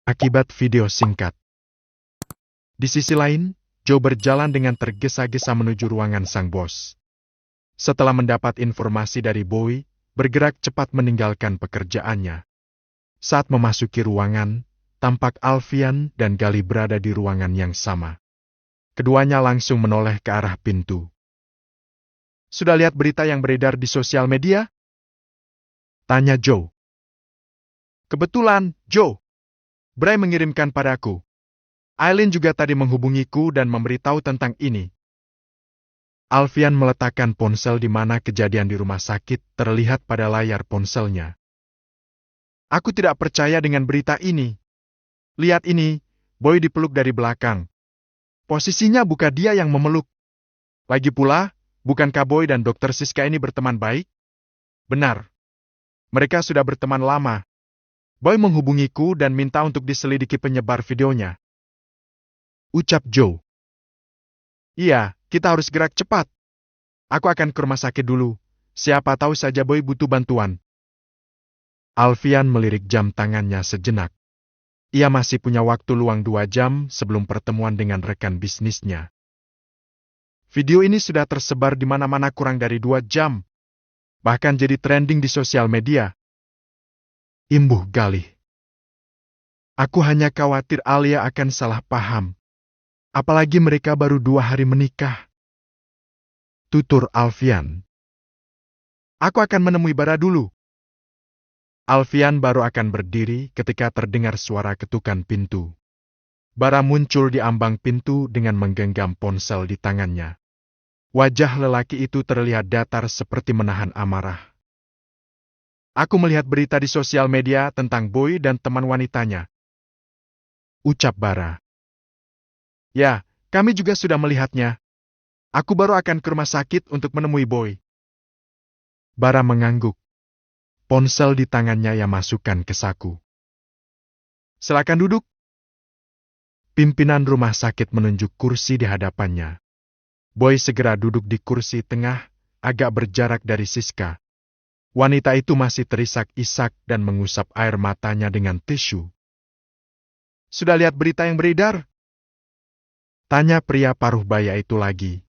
Akibat video singkat. Di sisi lain, Joe berjalan dengan tergesa-gesa menuju ruangan sang bos. Setelah mendapat informasi dari Boy, bergerak cepat meninggalkan pekerjaannya. Saat memasuki ruangan, tampak Alfian dan Gali berada di ruangan yang sama. Keduanya langsung menoleh ke arah pintu. "Sudah lihat berita yang beredar di sosial media?" tanya Joe. "Kebetulan, Joe. Bray mengirimkan padaku. Aileen juga tadi menghubungiku dan memberitahu tentang ini." Alfian meletakkan ponsel di mana kejadian di rumah sakit terlihat pada layar ponselnya. "Aku tidak percaya dengan berita ini. Lihat ini, Boy dipeluk dari belakang. Posisinya bukan dia yang memeluk. Lagi pula, bukankah Boy dan Dr. Siska ini berteman baik?" "Benar. Mereka sudah berteman lama. Boy menghubungiku dan minta untuk diselidiki penyebar videonya," ucap Joe. "Iya, kita harus gerak cepat. Aku akan ke rumah sakit dulu. Siapa tahu saja Boy butuh bantuan." Alfian melirik jam tangannya sejenak. Ia masih punya waktu luang 2 jam sebelum pertemuan dengan rekan bisnisnya. Video ini sudah tersebar di mana-mana kurang dari 2 jam. Bahkan jadi trending di sosial media. Imbuh Galih. "Aku hanya khawatir Alia akan salah paham. Apalagi mereka baru 2 hari menikah," tutur Alfian. "Aku akan menemui Bara dulu." Alfian baru akan berdiri ketika terdengar suara ketukan pintu. Bara muncul di ambang pintu dengan menggenggam ponsel di tangannya. Wajah lelaki itu terlihat datar seperti menahan amarah. "Aku melihat berita di sosial media tentang Boy dan teman wanitanya," ucap Bara. "Ya, kami juga sudah melihatnya. Aku baru akan ke rumah sakit untuk menemui Boy." Bara mengangguk. Ponsel di tangannya ia masukkan ke saku. "Silakan duduk." Pimpinan rumah sakit menunjuk kursi di hadapannya. Boy segera duduk di kursi tengah, agak berjarak dari Siska. Wanita itu masih terisak-isak dan mengusap air matanya dengan tisu. "Sudah lihat berita yang beredar?" tanya pria paruh baya itu lagi.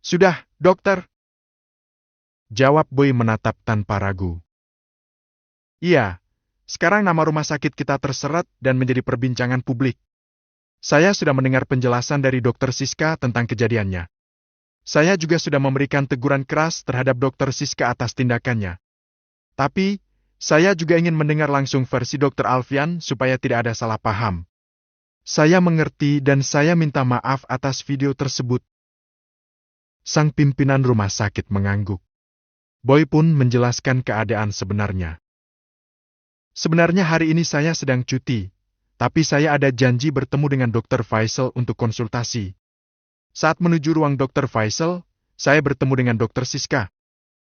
"Sudah, dokter," jawab Boy menatap tanpa ragu. "Iya, sekarang nama rumah sakit kita terserat dan menjadi perbincangan publik. Saya sudah mendengar penjelasan dari Dr. Siska tentang kejadiannya. Saya juga sudah memberikan teguran keras terhadap Dr. Siska atas tindakannya. Tapi, saya juga ingin mendengar langsung versi Dr. Alfian supaya tidak ada salah paham. Saya mengerti dan saya minta maaf atas video tersebut." Sang pimpinan rumah sakit mengangguk. Boy pun menjelaskan keadaan sebenarnya. "Sebenarnya hari ini saya sedang cuti, tapi saya ada janji bertemu dengan Dr. Faisal untuk konsultasi. Saat menuju ruang Dr. Faisal, saya bertemu dengan Dr. Siska.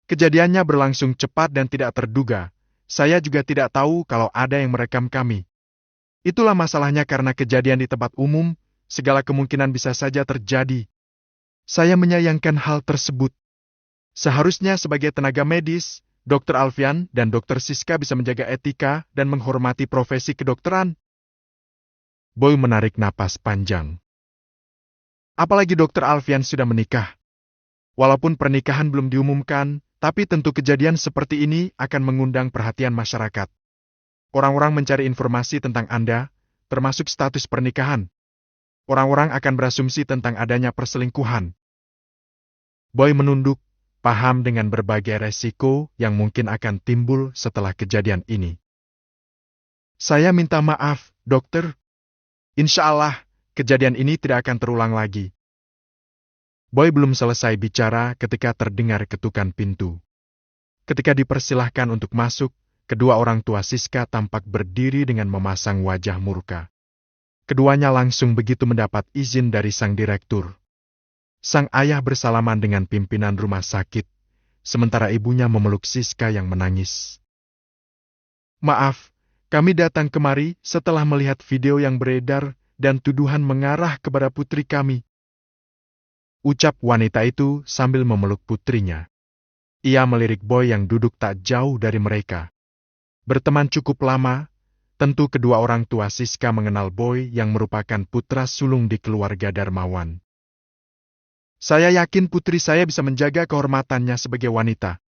Kejadiannya berlangsung cepat dan tidak terduga. Saya juga tidak tahu kalau ada yang merekam kami. Itulah masalahnya karena kejadian di tempat umum, segala kemungkinan bisa saja terjadi. Saya menyayangkan hal tersebut. Seharusnya sebagai tenaga medis, Dr. Alfian dan Dr. Siska bisa menjaga etika dan menghormati profesi kedokteran." Boy menarik napas panjang. Apalagi Dr. Alfian sudah menikah. Walaupun pernikahan belum diumumkan, tapi tentu kejadian seperti ini akan mengundang perhatian masyarakat. Orang-orang mencari informasi tentang Anda, termasuk status pernikahan. Orang-orang akan berasumsi tentang adanya perselingkuhan. Boy menunduk, paham dengan berbagai resiko yang mungkin akan timbul setelah kejadian ini. "Saya minta maaf, dokter. Insya Allah, kejadian ini tidak akan terulang lagi." Boy belum selesai bicara ketika terdengar ketukan pintu. Ketika dipersilahkan untuk masuk, kedua orang tua Siska tampak berdiri dengan memasang wajah murka. Keduanya langsung begitu mendapat izin dari sang direktur. Sang ayah bersalaman dengan pimpinan rumah sakit, sementara ibunya memeluk Siska yang menangis. "Maaf, kami datang kemari setelah melihat video yang beredar dan tuduhan mengarah kepada putri kami," ucap wanita itu sambil memeluk putrinya. Ia melirik Boy yang duduk tak jauh dari mereka. Berteman cukup lama, Tentu kedua orang tua Siska mengenal Boy yang merupakan putra sulung di keluarga Darmawan. Saya yakin putri saya bisa menjaga kehormatannya sebagai wanita.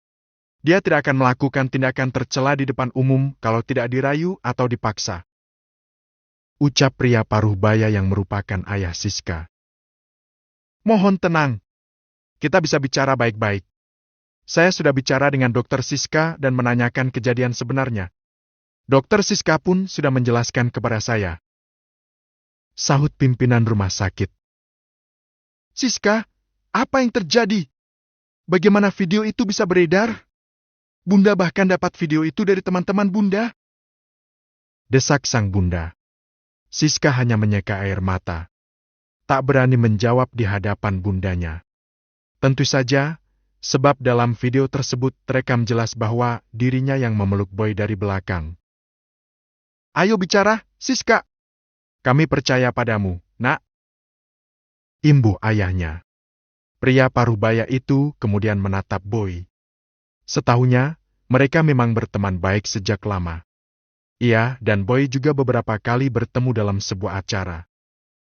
Dia tidak akan melakukan tindakan tercela di depan umum kalau tidak dirayu atau dipaksa. Ucap pria paruh baya yang merupakan ayah Siska. Mohon tenang. Kita bisa bicara baik-baik. Saya sudah bicara dengan dokter Siska dan menanyakan kejadian sebenarnya. Dokter Siska pun sudah menjelaskan kepada saya. Sahut pimpinan rumah sakit. Siska, apa yang terjadi? Bagaimana video itu bisa beredar? Bunda bahkan dapat video itu dari teman-teman Bunda. Desak sang bunda. Siska hanya menyeka air mata. Tak berani menjawab di hadapan bundanya. Tentu saja, sebab dalam video tersebut terekam jelas bahwa dirinya yang memeluk Boy dari belakang. Ayo bicara, Siska. Kami percaya padamu, nak. Imbuh ayahnya. Pria paruh-baya itu kemudian menatap Boy. Setahunya, mereka memang berteman baik sejak lama. Ia dan Boy juga beberapa kali bertemu dalam sebuah acara.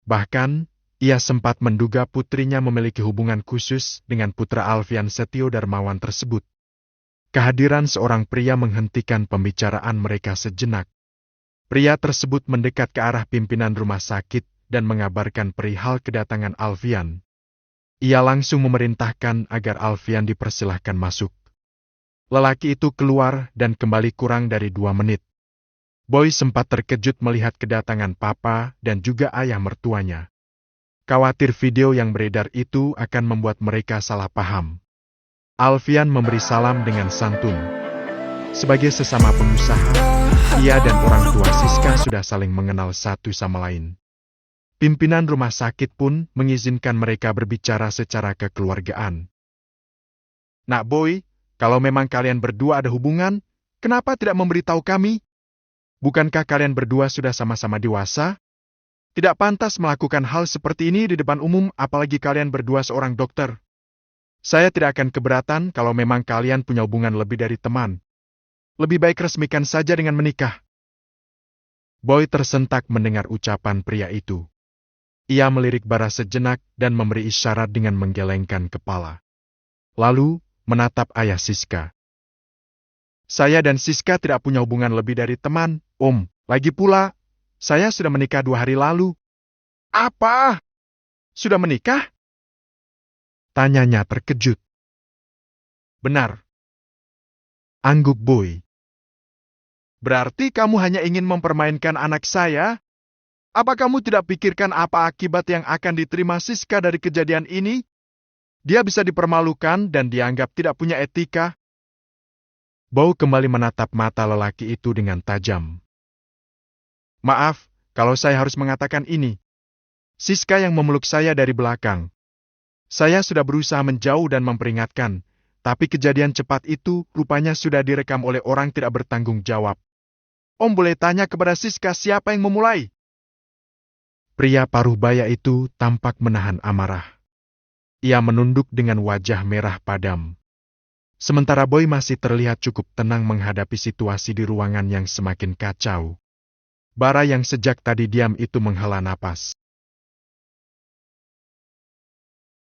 Bahkan, ia sempat menduga putrinya memiliki hubungan khusus dengan putra Alfian Setio Darmawan tersebut. Kehadiran seorang pria menghentikan pembicaraan mereka sejenak. Pria tersebut mendekat ke arah pimpinan rumah sakit dan mengabarkan perihal kedatangan Alfian. Ia langsung memerintahkan agar Alfian dipersilahkan masuk. Lelaki itu keluar dan kembali kurang dari 2 menit. Boy sempat terkejut melihat kedatangan papa dan juga ayah mertuanya. Khawatir video yang beredar itu akan membuat mereka salah paham. Alfian memberi salam dengan santun. Sebagai sesama pengusaha, ia dan orang tua Siska sudah saling mengenal satu sama lain. Pimpinan rumah sakit pun mengizinkan mereka berbicara secara kekeluargaan. Nak Boy, kalau memang kalian berdua ada hubungan, kenapa tidak memberitahu kami? Bukankah kalian berdua sudah sama-sama dewasa? Tidak pantas melakukan hal seperti ini di depan umum, apalagi kalian berdua seorang dokter. Saya tidak akan keberatan kalau memang kalian punya hubungan lebih dari teman. Lebih baik resmikan saja dengan menikah. Boy tersentak mendengar ucapan pria itu. Ia melirik bara sejenak dan memberi isyarat dengan menggelengkan kepala. Lalu, menatap ayah Siska. Saya dan Siska tidak punya hubungan lebih dari teman, Om. Lagi pula, saya sudah menikah 2 hari lalu. Apa? Sudah menikah? Tanyanya terkejut. Benar. Angguk Boy. Berarti kamu hanya ingin mempermainkan anak saya? Apa kamu tidak pikirkan apa akibat yang akan diterima Siska dari kejadian ini? Dia bisa dipermalukan dan dianggap tidak punya etika. Boy kembali menatap mata lelaki itu dengan tajam. Maaf, kalau saya harus mengatakan ini. Siska yang memeluk saya dari belakang. Saya sudah berusaha menjauh dan memperingatkan, tapi kejadian cepat itu rupanya sudah direkam oleh orang tidak bertanggung jawab. Om boleh tanya kepada Siska siapa yang memulai? Pria paruh baya itu tampak menahan amarah. Ia menunduk dengan wajah merah padam. Sementara Boy masih terlihat cukup tenang menghadapi situasi di ruangan yang semakin kacau. Bara yang sejak tadi diam itu menghela napas.